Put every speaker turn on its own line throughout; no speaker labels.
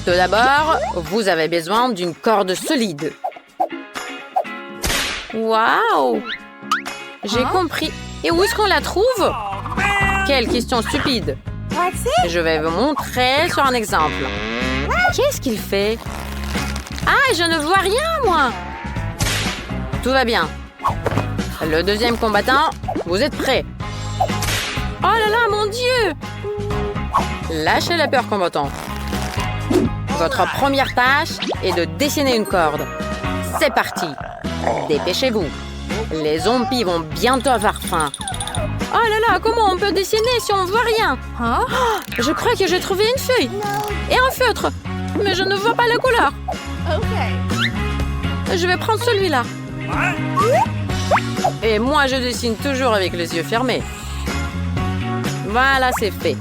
Tout d'abord, vous avez besoin d'une corde solide. Waouh! J'ai compris. Et où est-ce qu'on la trouve? Quelle question stupide! Je vais vous montrer sur un exemple. Qu'est-ce qu'il fait? Ah, je ne vois rien, moi! Tout va bien. Le deuxième combattant, vous êtes prêts? Oh là là, mon Dieu! Lâchez la peur, combattant. Votre première tâche est de dessiner une corde. C'est parti! Dépêchez-vous. Les zombies vont bientôt avoir faim. Oh là là, comment on peut dessiner si on ne voit rien? Oh, je crois que j'ai trouvé une feuille. Et un feutre. Mais je ne vois pas la couleur. Je vais prendre celui-là. Et moi, je dessine toujours avec les yeux fermés. Voilà, c'est fait.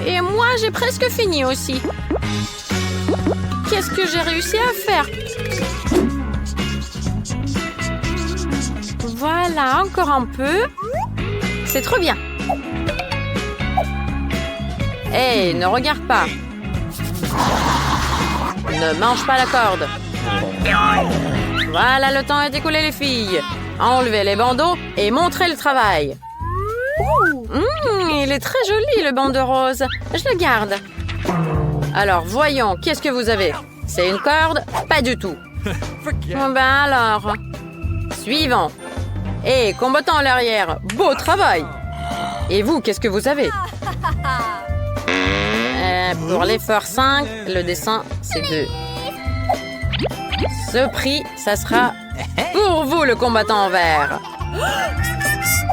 Et moi, j'ai presque fini aussi. Qu'est-ce que j'ai réussi à faire? Voilà, encore un peu. C'est trop bien. Hey, ne regarde pas. Ne mange pas la corde. Voilà, le temps est écoulé, les filles. Enlevez les bandeaux et montrez le travail. Il est très joli, le bandeau rose. Je le garde. Alors, voyons, qu'est-ce que vous avez? C'est une corde? Pas du tout. Ben alors. Suivant. Hé, combattant à l'arrière, beau travail. Et vous, qu'est-ce que vous avez? Pour l'effort 5, le dessin, c'est 2. Ce prix, ça sera pour vous, le combattant en vert.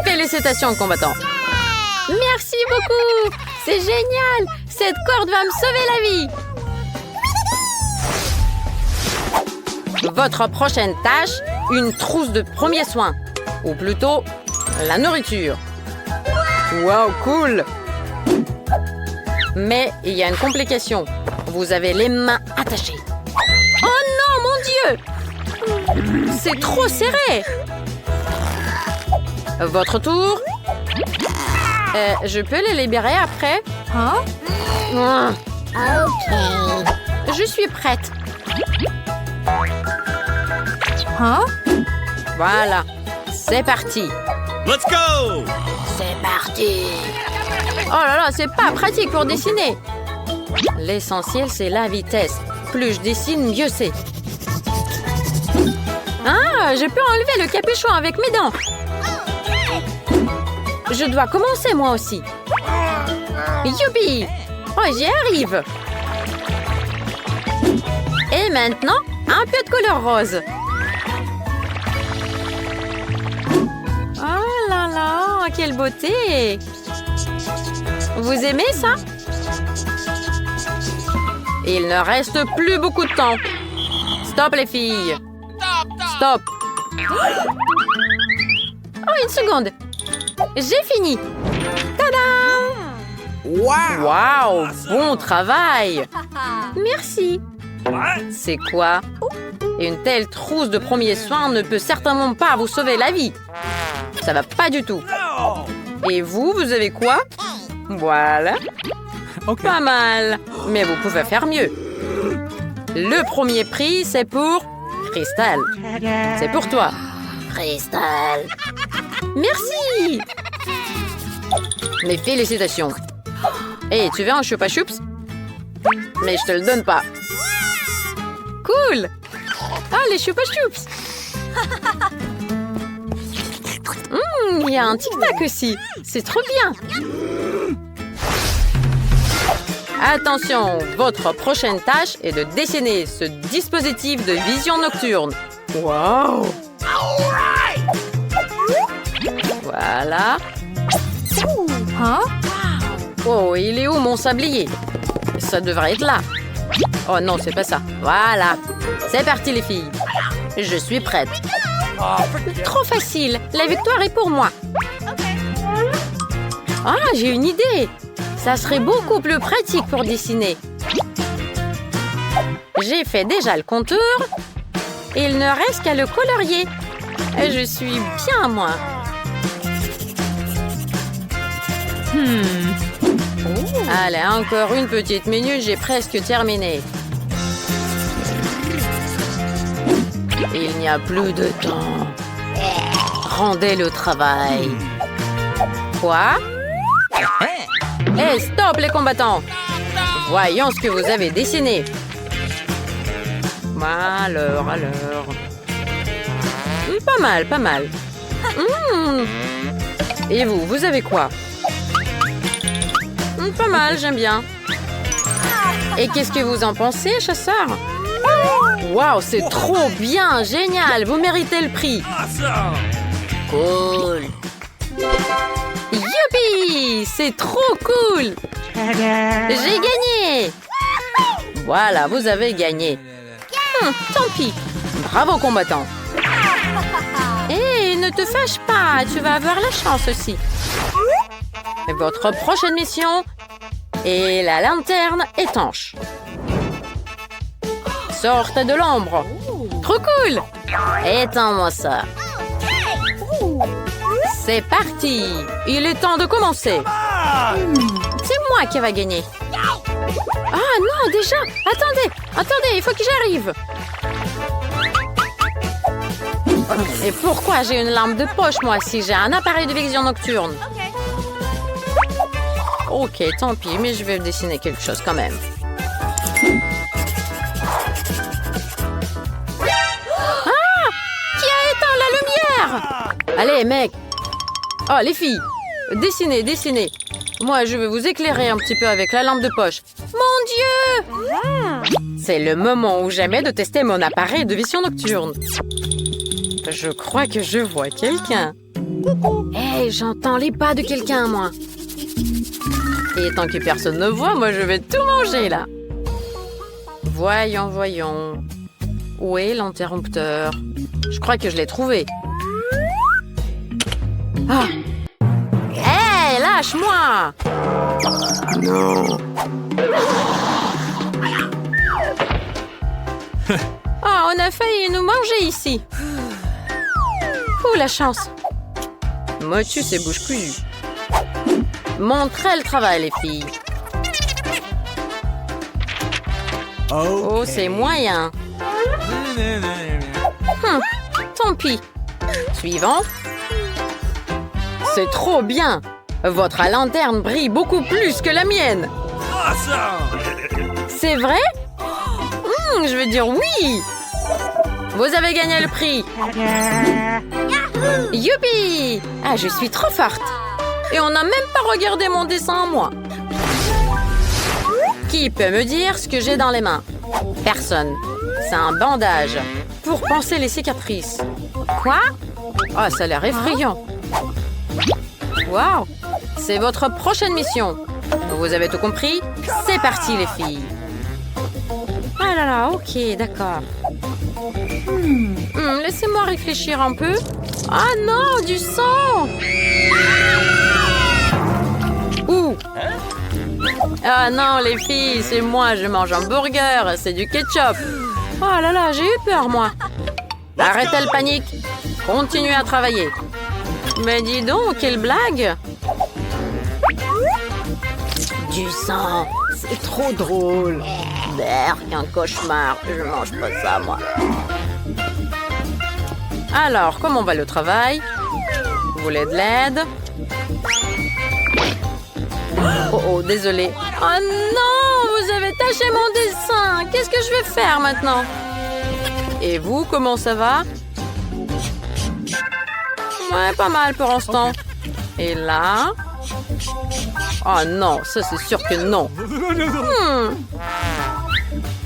Félicitations, combattant. Merci beaucoup. C'est génial. Cette corde va me sauver la vie. Votre prochaine tâche, une trousse de premiers soins. Ou plutôt, la nourriture. Wow, cool! Mais il y a une complication. Vous avez les mains attachées. Oh non, mon Dieu! C'est trop serré! Votre tour. Je peux les libérer après? Ok. Je suis prête. Voilà. C'est parti.
Let's go!
C'est parti. Oh là là, c'est pas pratique pour dessiner. L'essentiel, c'est la vitesse. Plus je dessine, mieux c'est. Ah, je peux enlever le capuchon avec mes dents. Je dois commencer moi aussi. Youpi! Oh, j'y arrive. Et maintenant, un peu de couleur rose. Oh là là, quelle beauté! Vous aimez ça? Il ne reste plus beaucoup de temps. Stop les filles. Stop. Oh, une seconde. J'ai fini. Tadam! Wow, bon travail. Merci. C'est quoi? Une telle trousse de premiers soins ne peut certainement pas vous sauver la vie. Ça va pas du tout. Et vous, vous avez quoi? Voilà.
Okay.
Pas mal. Mais vous pouvez faire mieux. Le premier prix, c'est pour Cristal. C'est pour toi. Cristal. Merci. Mes félicitations. Hey, tu veux un Chupa Chups? Mais je te le donne pas. Cool. Ah, les Chupa Chups. Il y a un tic-tac aussi. C'est trop bien. Attention, votre prochaine tâche est de dessiner ce dispositif de vision nocturne. Wow. Voilà. Oh, il est où mon sablier? Ça devrait être là. Oh non, c'est pas ça. Voilà. C'est parti les filles. Je suis prête. Trop facile. La victoire est pour moi. Ah, j'ai une idée. Ça serait beaucoup plus pratique pour dessiner. J'ai fait déjà le contour. Il ne reste qu'à le colorier. Je suis bien, moi. Allez, encore une petite minute, j'ai presque terminé. Il n'y a plus de temps. Rendez le travail. Quoi? Hé, stop les combattants! Voyons ce que vous avez dessiné. Alors. Pas mal, pas mal. Et vous avez quoi? Pas mal, j'aime bien. Et qu'est-ce que vous en pensez, chasseur? Waouh, c'est trop bien, génial, vous méritez le prix. Cool. Youpi, c'est trop cool. J'ai gagné. Voilà, vous avez gagné. Tant pis. Bravo, combattant. Hé, ne te fâche pas, tu vas avoir la chance aussi. Et votre prochaine mission est la lanterne étanche. Sortez de l'ombre. Trop cool. Éteins-moi ça. C'est parti. Il est temps de commencer. C'est moi qui va gagner. Ah non, déjà. Attendez, il faut que j'arrive. Et pourquoi j'ai une lampe de poche, moi, si j'ai un appareil de vision nocturne? Ok, tant pis, mais je vais dessiner quelque chose quand même. Ah! Qui a éteint la lumière? Allez, mec. Oh, les filles, dessinez. Moi, je vais vous éclairer un petit peu avec la lampe de poche. Mon Dieu! C'est le moment ou jamais de tester mon appareil de vision nocturne. Je crois que je vois quelqu'un. Hey, j'entends les pas de quelqu'un, moi. Et tant que personne ne voit, moi, je vais tout manger, là. Voyons. Où est l'interrupteur? Je crois que je l'ai trouvé. Ah! Hey, lâche-moi! Non. Oh, on a failli nous manger ici. Ouh, la chance. Motus et bouche cousue. Montrez le travail, les filles. Oh, c'est moyen. Tant pis. Suivant. C'est trop bien. Votre lanterne brille beaucoup plus que la mienne. C'est vrai? Je veux dire oui. Vous avez gagné le prix. Youpi! Ah, je suis trop forte. Et on n'a même pas regardé mon dessin, moi. Qui peut me dire ce que j'ai dans les mains? Personne. C'est un bandage. Pour panser les cicatrices. Quoi? Ah, ça a l'air effrayant. Waouh! C'est votre prochaine mission. Vous avez tout compris? C'est parti, les filles. Ah là là, ok, d'accord. Laissez-moi réfléchir un peu. Ah non, du sang! Ouh! Ah non, les filles, c'est moi, je mange un burger, c'est du ketchup. Oh là là, j'ai eu peur, moi. Arrêtez le panique. Continuez à travailler. Mais dis donc, quelle blague! Du sang, c'est trop drôle. Berk, un cauchemar. Je mange pas ça, moi. Alors, comment va le travail? Vous voulez de l'aide? Oh, désolé. Oh non, vous avez taché mon dessin. Qu'est-ce que je vais faire maintenant? Et vous, comment ça va? Ouais, pas mal pour l'instant. Et là? Oh non, ça c'est sûr que non.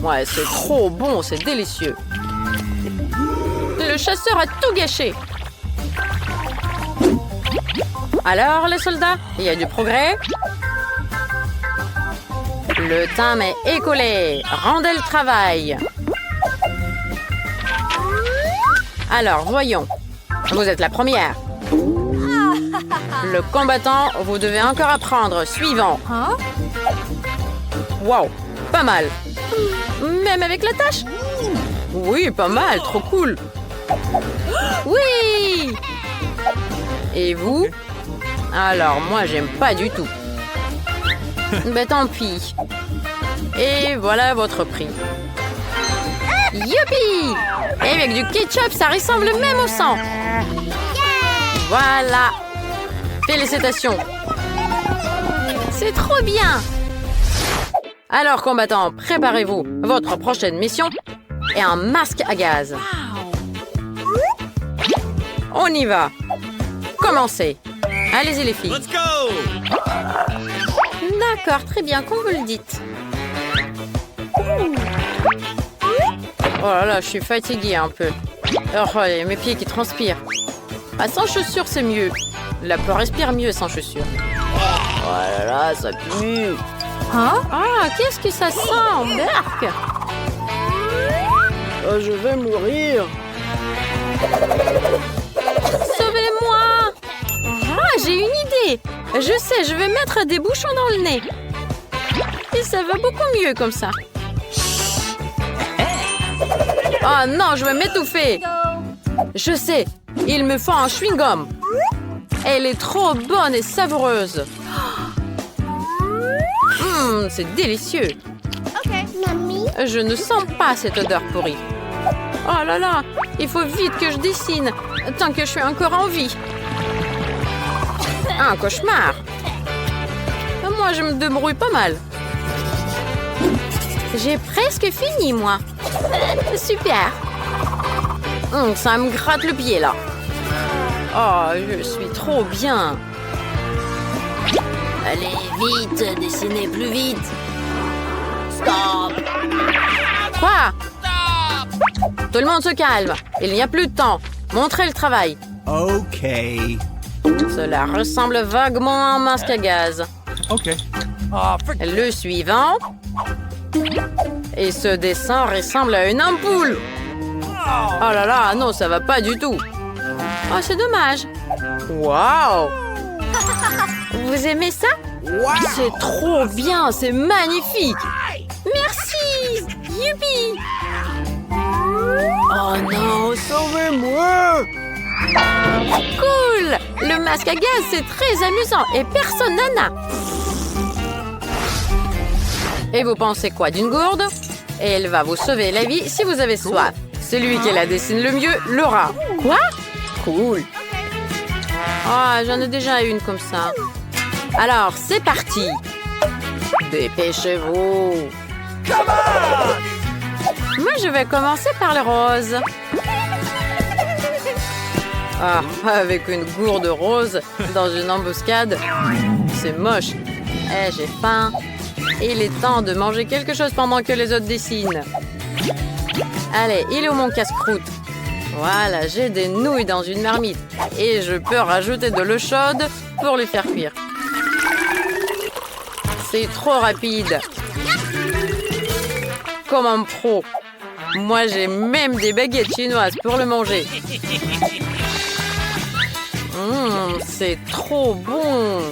Ouais, c'est trop bon, c'est délicieux. Le chasseur a tout gâché. Alors, les soldats, il y a du progrès? Le thym est écoulé. Rendez le travail. Alors, voyons. Vous êtes la première. Le combattant, vous devez encore apprendre. Suivant. Wow, pas mal. Même avec la tâche? Oui, pas mal, trop cool. Oui! Et vous? Alors, moi, j'aime pas du tout. Ben tant pis. Et voilà votre prix. Youpi! Et avec du ketchup, ça ressemble même au sang. Voilà. Félicitations. C'est trop bien. Alors, combattants, préparez-vous. Votre prochaine mission est un masque à gaz. On y va. Commencez. Allez-y, les filles.
Let's go!
D'accord, très bien, comme vous le dites. Oh là là, je suis fatiguée un peu. Oh, mes pieds qui transpirent. Ah, sans chaussures, c'est mieux. La peau respire mieux sans chaussures. Oh là là, ça pue.
Hein?
Ah, qu'est-ce que ça sent, Berk? Oh, je vais mourir. Sauvez-moi! Ah, j'ai une idée. Je sais, je vais mettre des bouchons dans le nez. Et ça va beaucoup mieux comme ça. Oh non, je vais m'étouffer. Je sais, il me faut un chewing-gum. Elle est trop bonne et savoureuse. C'est délicieux. Je ne sens pas cette odeur pourrie. Oh là là, il faut vite que je dessine, tant que je suis encore en vie. Un cauchemar. Moi, je me débrouille pas mal. J'ai presque fini, moi. Super. Ça me gratte le pied, là. Oh, je suis trop bien. Allez, vite, dessinez plus vite. Stop. Quoi? Tout le monde se calme. Il n'y a plus de temps. Montrez le travail.
OK.
Cela ressemble vaguement à un masque à gaz.
OK.
Le suivant. Et ce dessin ressemble à une ampoule. Oh là là, non, ça va pas du tout. Oh, c'est dommage. Waouh! Vous aimez ça? C'est trop bien, c'est magnifique. Merci! Youpi! Oh non, sauvez-moi! Cool! Le masque à gaz, c'est très amusant et personne n'en a. Et vous pensez quoi d'une gourde? Elle va vous sauver la vie si vous avez soif. Celui qui la dessine le mieux l'aura. Quoi? Cool. Ah, j'en ai déjà une comme ça. Alors, c'est parti. Dépêchez-vous. Moi, je vais commencer par le rose. Ah, avec une gourde rose dans une embuscade, c'est moche. Eh, j'ai faim. Il est temps de manger quelque chose pendant que les autres dessinent. Allez, il est où mon casse-croûte? Voilà, j'ai des nouilles dans une marmite. Et je peux rajouter de l'eau chaude pour les faire cuire. C'est trop rapide. Comme un pro. Moi, j'ai même des baguettes chinoises pour le manger. C'est trop bon.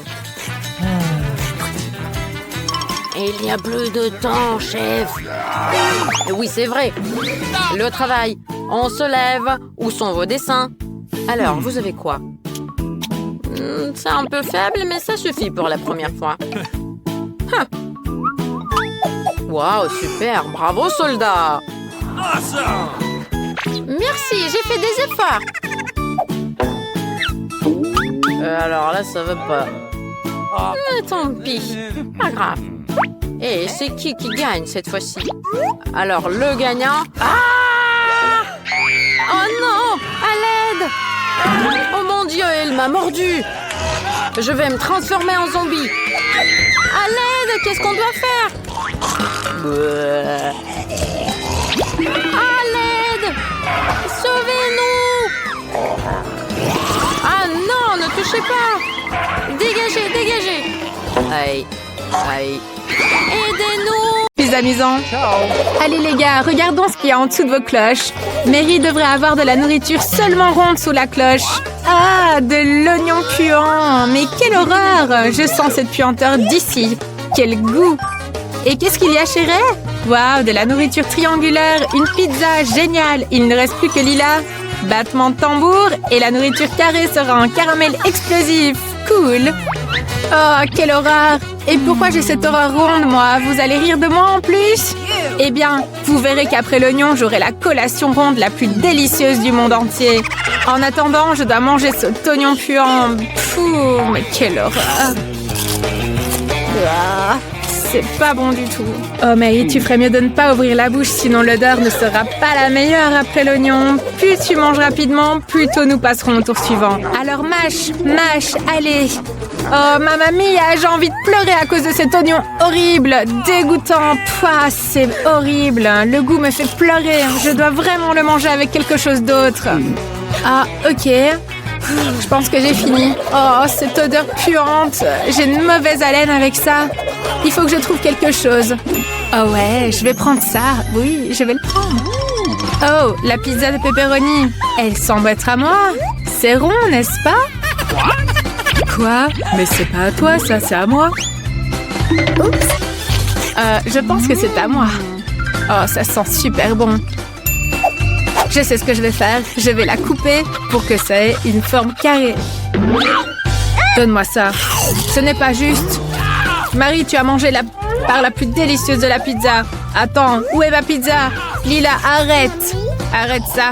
Il n'y a plus de temps, chef. Oui, c'est vrai. Le travail. On se lève. Où sont vos dessins? Alors, vous avez quoi? C'est un peu faible, mais ça suffit pour la première fois. Waouh, super. Bravo, soldat. Merci, j'ai fait des efforts. Alors là, ça va pas. Mais tant pis. Pas grave. Et c'est qui gagne cette fois-ci? Alors, le gagnant... Ah! Oh non! À l'aide! Oh mon Dieu, elle m'a mordu! Je vais me transformer en zombie! À l'aide! Qu'est-ce qu'on doit faire? À l'aide! Sauvez-nous! Ah non, ne touchez pas! Dégagez, dégagez! Aïe, aïe. Aidez-nous!
Plus amusant. Allez les gars, regardons ce qu'il y a en dessous de vos cloches. Mary devrait avoir de la nourriture seulement ronde sous la cloche. Ah, de l'oignon puant. Mais quelle horreur! Je sens cette puanteur d'ici. Quel goût! Et qu'est-ce qu'il y a chez Ray? Waouh, de la nourriture triangulaire, une pizza, génial! Il ne reste plus que Lila. Battement de tambour et la nourriture carrée sera en caramel explosif. Cool! Oh, quelle horreur! Et pourquoi j'ai cette horreur ronde, moi? Vous allez rire de moi en plus? Eh bien, vous verrez qu'après l'oignon, j'aurai la collation ronde la plus délicieuse du monde entier. En attendant, je dois manger cet oignon puant. Pfff, mais quelle horreur! Ah, c'est pas bon du tout. Oh Mary, tu ferais mieux de ne pas ouvrir la bouche, sinon l'odeur ne sera pas la meilleure après l'oignon. Plus tu manges rapidement, plus tôt nous passerons au tour suivant. Alors mâche, allez. Oh mamma mia, j'ai envie de pleurer à cause de cet oignon horrible, dégoûtant. Pouah, c'est horrible. Le goût me fait pleurer. Je dois vraiment le manger avec quelque chose d'autre. Ah, ok. Je pense que j'ai fini. Oh, cette odeur puante. J'ai une mauvaise haleine avec ça. Il faut que je trouve quelque chose. Oh ouais, je vais prendre ça. Oui, je vais le prendre. Oh, la pizza de pepperoni. Elle semble être à moi. C'est rond, n'est-ce pas? Quoi? Mais c'est pas à toi, ça, c'est à moi. Oups. Je pense que c'est à moi. Oh, ça sent super bon. Je sais ce que je vais faire. Je vais la couper pour que ça ait une forme carrée. Donne-moi ça. Ce n'est pas juste. Marie, tu as mangé la part la plus délicieuse de la pizza. Attends, où est ma pizza? Lila, arrête. Arrête ça.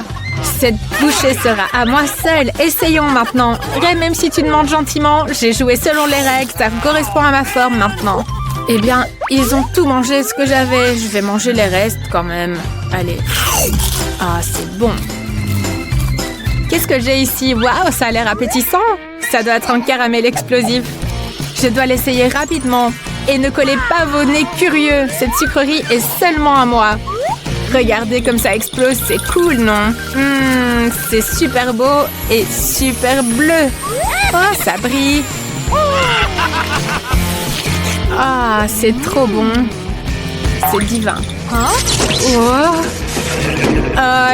Cette bouchée sera à moi seule. Essayons maintenant. Ray, même si tu demandes gentiment, j'ai joué selon les règles. Ça correspond à ma forme maintenant. Eh bien, ils ont tout mangé ce que j'avais. Je vais manger les restes quand même. Allez. Ah, c'est bon. Qu'est-ce que j'ai ici? Waouh, ça a l'air appétissant. Ça doit être un caramel explosif. Je dois l'essayer rapidement. Et ne collez pas vos nez curieux. Cette sucrerie est seulement à moi. Regardez comme ça explose, c'est cool, non? C'est super beau et super bleu. Oh, ça brille. Ah, c'est trop bon. C'est divin. Oh,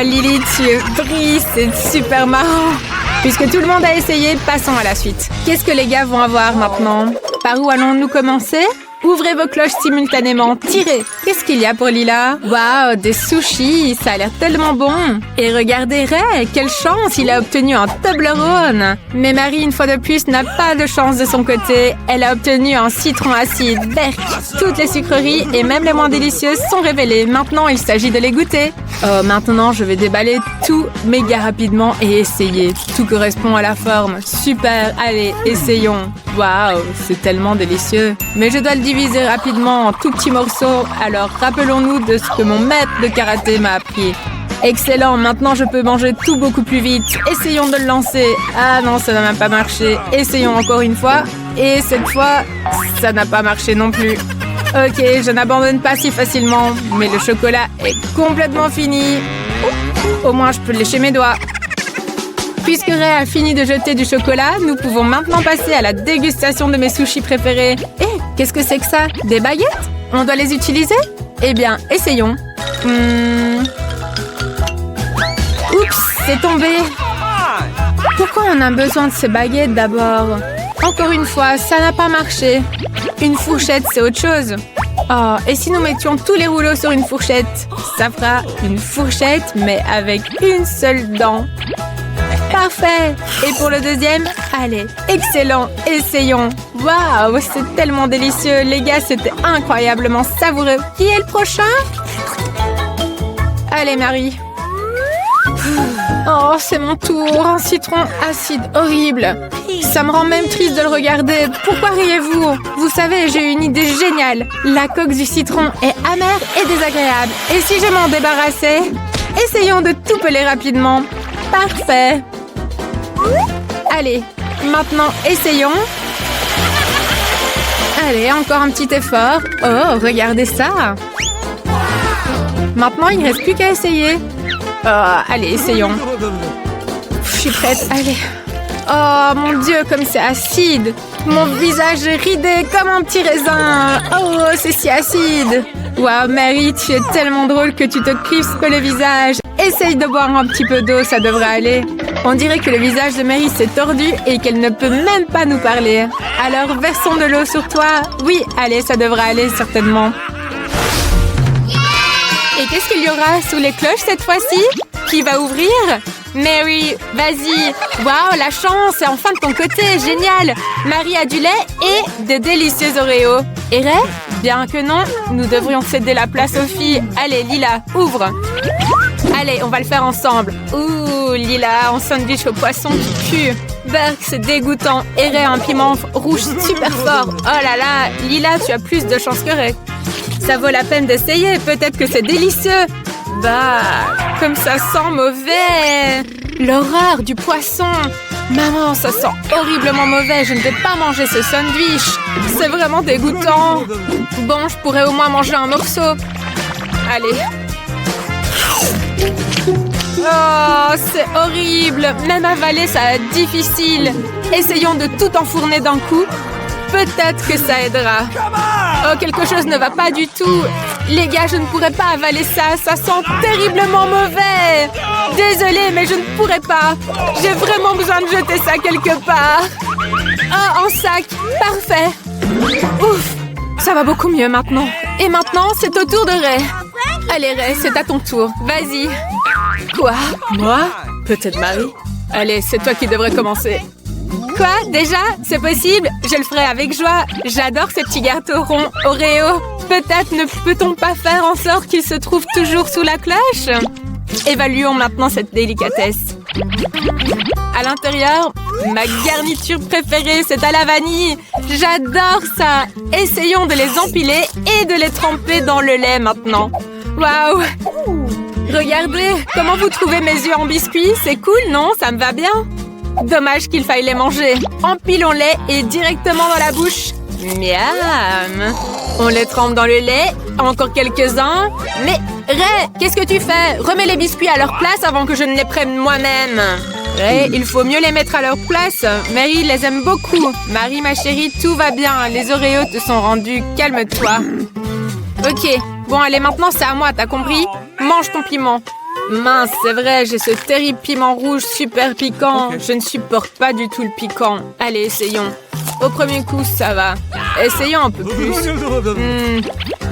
Lily, tu brilles, c'est super marrant. Puisque tout le monde a essayé, passons à la suite. Qu'est-ce que les gars vont avoir maintenant? Par où allons-nous commencer? Ouvrez vos cloches simultanément. Tirez. Qu'est-ce qu'il y a pour Lila? Waouh, des sushis. Ça a l'air tellement bon. Et regardez Ray. Quelle chance. Il a obtenu un Toblerone. Mais Marie, une fois de plus, n'a pas de chance de son côté. Elle a obtenu un citron acide. Berk. Toutes les sucreries et même les moins délicieuses sont révélées. Maintenant, il s'agit de les goûter. Oh, maintenant, je vais déballer tout méga rapidement et essayer. Tout correspond à la forme. Super. Allez, essayons. Waouh, c'est tellement délicieux. Mais je dois le diviser rapidement en tout petits morceaux. Alors, rappelons-nous de ce que mon maître de karaté m'a appris. Excellent, maintenant je peux manger tout beaucoup plus vite. Essayons de le lancer. Ah non, ça n'a même pas marché. Essayons encore une fois. Et cette fois, ça n'a pas marché non plus. Ok, je n'abandonne pas si facilement. Mais le chocolat est complètement fini. Au moins, je peux lécher mes doigts. Puisque Ray a fini de jeter du chocolat, nous pouvons maintenant passer à la dégustation de mes sushis préférés. Hé, qu'est-ce que c'est que ça? Des baguettes? On doit les utiliser? Eh bien, essayons. Oups, c'est tombé. Pourquoi on a besoin de ces baguettes d'abord? Encore une fois, ça n'a pas marché. Une fourchette, c'est autre chose. Oh, et si nous mettions tous les rouleaux sur une fourchette? Ça fera une fourchette, mais avec une seule dent. Parfait. Et pour le deuxième? Allez, excellent. Essayons. Waouh, c'est tellement délicieux. Les gars, c'était incroyablement savoureux. Qui est le prochain? Allez, Marie. Oh, c'est mon tour. Un citron acide horrible. Ça me rend même triste de le regarder. Pourquoi riez-vous? Vous savez, j'ai une idée géniale. La coque du citron est amère et désagréable. Et si je m'en débarrassais? Essayons de tout peler rapidement. Parfait. Allez, maintenant, essayons. Allez, encore un petit effort. Oh, regardez ça. Maintenant, il ne reste plus qu'à essayer. Oh, allez, essayons. Je suis prête, allez. Oh, mon Dieu, comme c'est acide. Mon visage est ridé comme un petit raisin. Oh, c'est si acide. Waouh, Mary, tu es tellement drôle que tu te crispes le visage. Essaye de boire un petit peu d'eau, ça devrait aller. On dirait que le visage de Mary s'est tordu et qu'elle ne peut même pas nous parler. Alors, versons de l'eau sur toi. Oui, allez, ça devrait aller, certainement. Et qu'est-ce qu'il y aura sous les cloches cette fois-ci? Qui va ouvrir? Mary, vas-y. Waouh, la chance est enfin de ton côté. Génial. Marie a du lait et de délicieux Oreos. Et Ray? Bien que non, nous devrions céder la place aux filles. Allez, Lila, ouvre. Allez, on va le faire ensemble. Ouh, Lila, en sandwich au poisson qui pue. Burk, c'est dégoûtant. Et Ray a un piment rouge super fort. Oh là là, Lila, tu as plus de chance que Ray. Ça vaut la peine d'essayer. Peut-être que c'est délicieux. Bah, comme ça sent mauvais. L'horreur du poisson. Maman, ça sent horriblement mauvais. Je ne vais pas manger ce sandwich. C'est vraiment dégoûtant. Bon, je pourrais au moins manger un morceau. Allez. Oh, c'est horrible. Même avaler, ça va être difficile. Essayons de tout enfourner d'un coup. Peut-être que ça aidera. Oh, quelque chose ne va pas du tout. Les gars, je ne pourrais pas avaler ça. Ça sent terriblement mauvais. Désolée, mais je ne pourrais pas. J'ai vraiment besoin de jeter ça quelque part. Oh, en sac. Parfait. Ouf, ça va beaucoup mieux maintenant. Et maintenant, c'est au tour de Ray. Allez, Ray, c'est à ton tour. Vas-y. Quoi? Moi? Peut-être Marie? Allez, c'est toi qui devrais commencer. Quoi? Déjà? C'est possible? Je le ferai avec joie. J'adore ces petits gâteaux ronds Oreo. Peut-être ne peut-on pas faire en sorte qu'ils se trouvent toujours sous la cloche? Évaluons maintenant cette délicatesse. À l'intérieur, ma garniture préférée, c'est à la vanille. J'adore ça. Essayons de les empiler et de les tremper dans le lait maintenant. Waouh! Regardez, comment vous trouvez mes yeux en biscuits? C'est cool, non? Ça me va bien. Dommage qu'il faille les manger. Empilons-les et directement dans la bouche. Miam! On les trempe dans le lait. Encore quelques-uns. Mais, Ray, qu'est-ce que tu fais? Remets les biscuits à leur place avant que je ne les prenne moi-même. Ray, il faut mieux les mettre à leur place. Mary les aime beaucoup. Marie, ma chérie, tout va bien. Les Oreos te sont rendus. Calme-toi. Ok. Bon, allez, maintenant, c'est à moi, t'as compris? Mange ton piment. Mince, c'est vrai, j'ai ce terrible piment rouge super piquant. Je ne supporte pas du tout le piquant. Allez, essayons. Au premier coup, ça va. Essayons un peu plus.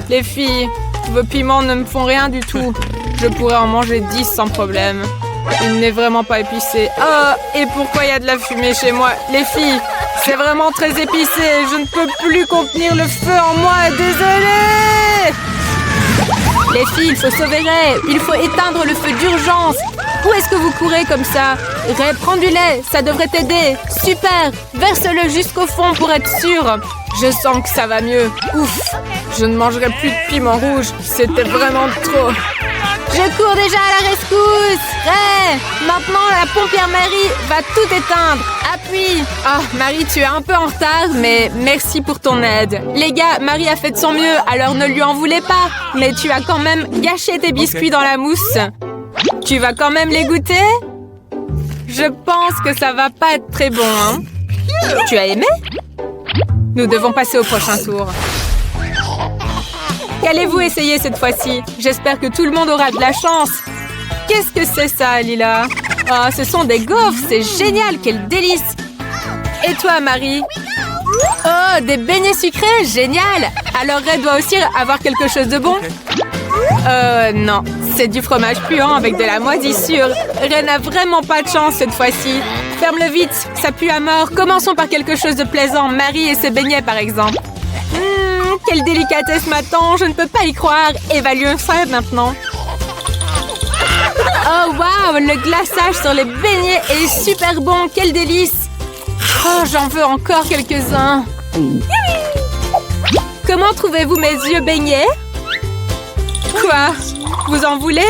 Les filles, vos piments ne me font rien du tout. Je pourrais en manger 10 sans problème. Il n'est vraiment pas épicé. Oh, et pourquoi il y a de la fumée chez moi? Les filles, c'est vraiment très épicé. Je ne peux plus contenir le feu en moi. Désolée! Les filles, il faut sauver Ray. Il faut éteindre le feu d'urgence. Où est-ce que vous courez comme ça? Ray, prends du lait. Ça devrait t'aider. Super. Verse-le jusqu'au fond pour être sûr. Je sens que ça va mieux. Ouf. Je ne mangerai plus de piment rouge. C'était vraiment trop. Je cours déjà à la rescousse. Ray, maintenant la pompière Marie va tout éteindre. Appuie. Ah, Marie, tu es un peu en retard, mais merci pour ton aide. Les gars, Marie a fait de son mieux, alors ne lui en voulez pas. Mais tu as quand même gâché tes biscuits dans la mousse. Tu vas quand même les goûter? Je pense que ça va pas être très bon, hein? Tu as aimé? Nous devons passer au prochain tour. Qu'allez-vous essayer cette fois-ci? J'espère que tout le monde aura de la chance. Qu'est-ce que c'est ça, Lila? Oh, ce sont des gaufres, c'est génial, quel délice! Et toi, Marie? Oh, des beignets sucrés, génial! Alors Ray doit aussi avoir quelque chose de bon? Non, c'est du fromage puant avec de la moisissure. Ray n'a vraiment pas de chance cette fois-ci. Ferme-le vite, ça pue à mort. Commençons par quelque chose de plaisant. Marie et ses beignets, par exemple. Quelle délicatesse m'attend, je ne peux pas y croire. Évaluons ça maintenant. Oh, waouh, le glaçage sur les beignets est super bon. Quel délice. Oh, j'en veux encore quelques-uns. Comment trouvez-vous mes yeux beignets? Quoi? Vous en voulez?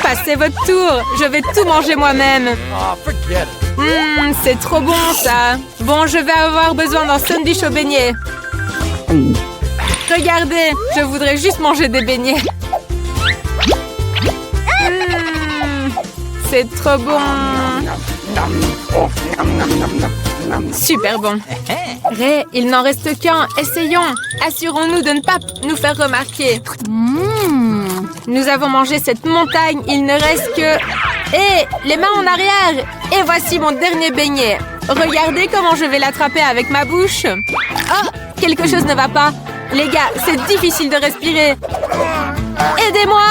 Passez votre tour. Je vais tout manger moi-même. C'est trop bon, ça. Bon, je vais avoir besoin d'un sandwich au beignet. Regardez, je voudrais juste manger des beignets. C'est trop bon. Super bon. Ray, il n'en reste qu'un. Essayons. Assurons-nous de ne pas nous faire remarquer. Nous avons mangé cette montagne. Il ne reste que... Hé, les mains en arrière. Et voici mon dernier beignet. Regardez comment je vais l'attraper avec ma bouche. Oh, quelque chose ne va pas. Les gars, c'est difficile de respirer. Aidez-moi.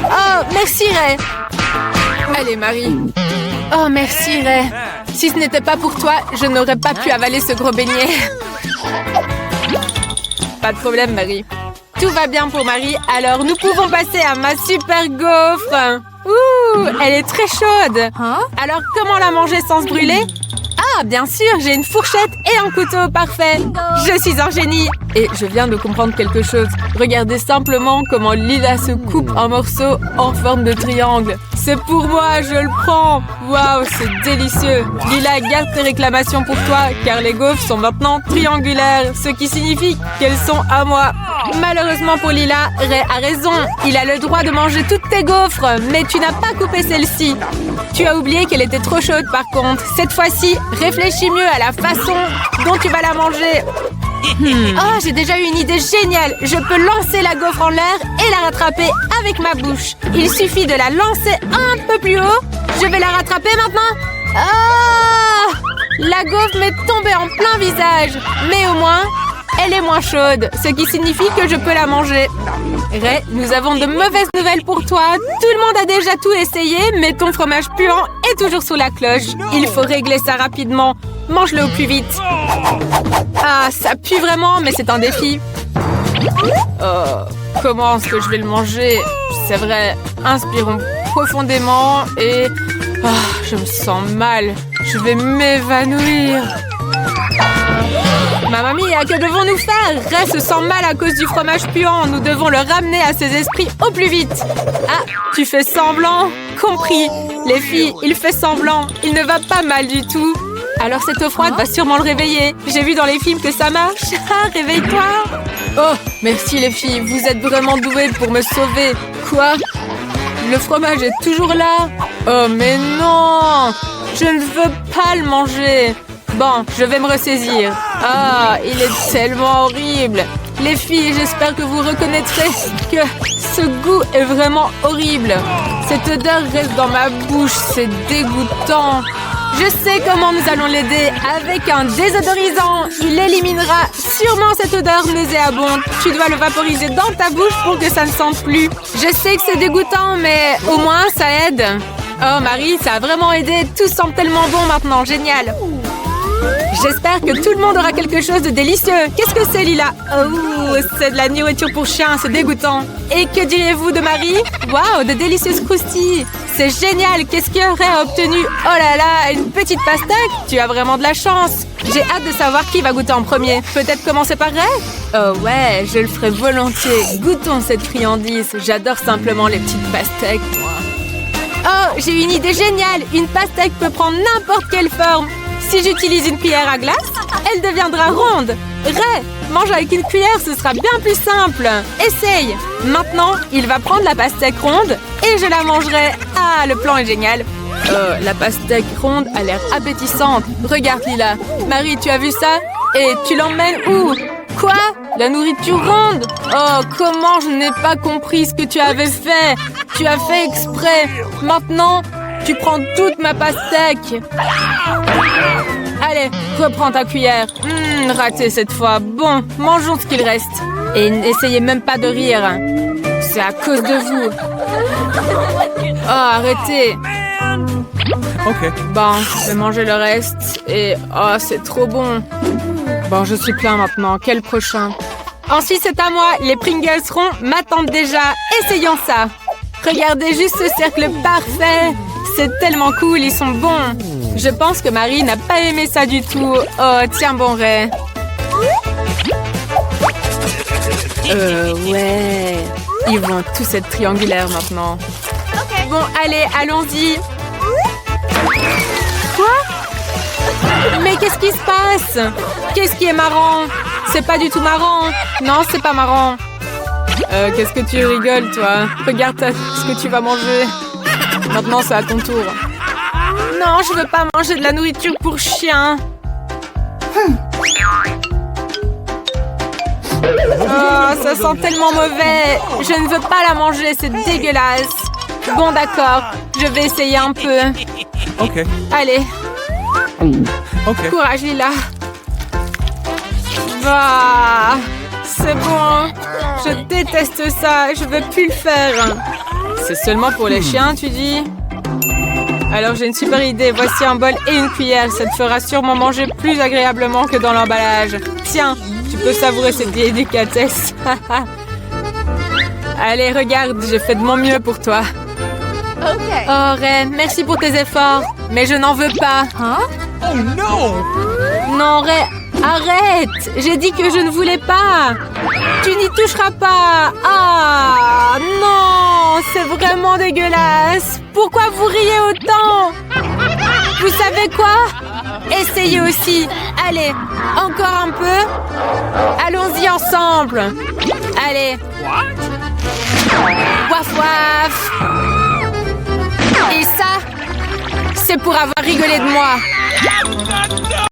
Oh, merci Ray. Allez, Marie. Oh, merci, Ray. Si ce n'était pas pour toi, je n'aurais pas pu avaler ce gros beignet. Pas de problème, Marie. Tout va bien pour Marie, alors nous pouvons passer à ma super gaufre. Ouh, elle est très chaude. Alors, comment la manger sans se brûler? Ah, bien sûr, j'ai une fourchette et un couteau, parfait. Je suis un génie. Et je viens de comprendre quelque chose. Regardez simplement comment Lila se coupe en morceaux en forme de triangle. C'est pour moi, je le prends. Waouh, c'est délicieux. Lila, garde tes réclamations pour toi, car les gaufres sont maintenant triangulaires, ce qui signifie qu'elles sont à moi. Malheureusement pour Lila, Ray a raison. Il a le droit de manger toutes tes gaufres, mais tu n'as pas coupé celle-ci. Tu as oublié qu'elle était trop chaude par contre. Cette fois-ci, réfléchis mieux à la façon dont tu vas la manger. Oh, j'ai déjà eu une idée géniale. Je peux lancer la gaufre en l'air et la rattraper avec ma bouche. Il suffit de la lancer un peu plus haut. Je vais la rattraper maintenant. Ah! La gaufre m'est tombée en plein visage. Mais au moins, elle est moins chaude, ce qui signifie que je peux la manger. Ray, nous avons de mauvaises nouvelles pour toi. Tout le monde a déjà tout essayé, mais ton fromage puant est toujours sous la cloche. Il faut régler ça rapidement. Mange-le au plus vite. Ah, ça pue vraiment, mais c'est un défi. Comment est-ce que je vais le manger? C'est vrai, inspirons profondément et... je me sens mal. Je vais m'évanouir. Ma mamie, que devons-nous faire? Ray se sent mal à cause du fromage puant. Nous devons le ramener à ses esprits au plus vite. Ah, tu fais semblant? Compris. Les filles, il fait semblant. Il ne va pas mal du tout. Alors cette eau froide va sûrement le réveiller. J'ai vu dans les films que ça marche. Ah, réveille-toi. Oh, merci les filles. Vous êtes vraiment douées pour me sauver. Quoi? Le fromage est toujours là. Oh, mais non! Je ne veux pas le manger. Bon, je vais me ressaisir. Ah, il est tellement horrible. Les filles, j'espère que vous reconnaîtrez que ce goût est vraiment horrible. Cette odeur reste dans ma bouche, c'est dégoûtant. Je sais comment nous allons l'aider. Avec un désodorisant, il éliminera sûrement cette odeur nauséabonde. Tu dois le vaporiser dans ta bouche pour que ça ne sente plus. Je sais que c'est dégoûtant, mais au moins ça aide. Oh Marie, ça a vraiment aidé. Tout sent tellement bon maintenant, génial. J'espère que tout le monde aura quelque chose de délicieux. Qu'est-ce que c'est, Lila? Oh, c'est de la nourriture pour chien, c'est dégoûtant. Et que diriez-vous de Marie? Waouh, de délicieuses croustilles. C'est génial, qu'est-ce qu'il aurait obtenu? Oh là là, une petite pastèque? Tu as vraiment de la chance. J'ai hâte de savoir qui va goûter en premier. Peut-être commencer par Ray? Oh ouais, je le ferai volontiers. Goûtons cette friandise. J'adore simplement les petites pastèques, moi. Oh, j'ai une idée géniale. Une pastèque peut prendre n'importe quelle forme. Si j'utilise une cuillère à glace, elle deviendra ronde. Ray, mange avec une cuillère, ce sera bien plus simple. Essaye. Maintenant, il va prendre la pastèque ronde et je la mangerai. Ah, le plan est génial. La pastèque ronde a l'air appétissante. Regarde, Lila. Marie, tu as vu ça? Et tu l'emmènes où? Quoi? La nourriture ronde? Oh, comment je n'ai pas compris ce que tu avais fait? Tu as fait exprès. Maintenant, tu prends toute ma pastèque. Allez, reprends ta cuillère. Raté cette fois. Bon, mangeons ce qu'il reste. Et n'essayez même pas de rire. C'est à cause de vous. Oh, arrêtez.
Ok.
Bon, je vais manger le reste. Et oh, c'est trop bon. Bon, je suis plein maintenant. Quel prochain? Ensuite, c'est à moi. Les Pringles ronds m'attendent déjà. Essayons ça. Regardez juste ce cercle parfait. C'est tellement cool, ils sont bons. Je pense que Marie n'a pas aimé ça du tout. Oh, tiens bon, Ray. Ouais. Ils vont tous être triangulaires maintenant. Bon, allez, allons-y. Quoi? Mais qu'est-ce qui se passe? Qu'est-ce qui est marrant? C'est pas du tout marrant. Non, c'est pas marrant. Qu'est-ce que tu rigoles, toi? Regarde ce que tu vas manger. Maintenant, c'est à ton tour. Non, je veux pas manger de la nourriture pour chien. Oh, ça sent tellement mauvais. Je ne veux pas la manger, c'est dégueulasse. Bon, d'accord. Je vais essayer un peu.
Ok.
Allez.
Ok.
Courage, Lila. Bah, c'est bon. Je déteste ça. Je veux plus le faire. C'est seulement pour les chiens, tu dis? Alors j'ai une super idée. Voici un bol et une cuillère. Ça te fera sûrement manger plus agréablement que dans l'emballage. Tiens, tu peux savourer cette délicatesse. Allez, regarde, j'ai fait de mon mieux pour toi. Oh, Ren, merci pour tes efforts. Mais je n'en veux pas.
Oh no!
Non, Ren, arrête! J'ai dit que je ne voulais pas. Tu n'y toucheras pas. Ah, non, c'est vraiment dégueulasse. Pourquoi vous riez autant? Vous savez quoi? Essayez aussi. Allez, encore un peu. Allons-y ensemble. Allez. Waf waf. Et ça, c'est pour avoir rigolé de moi.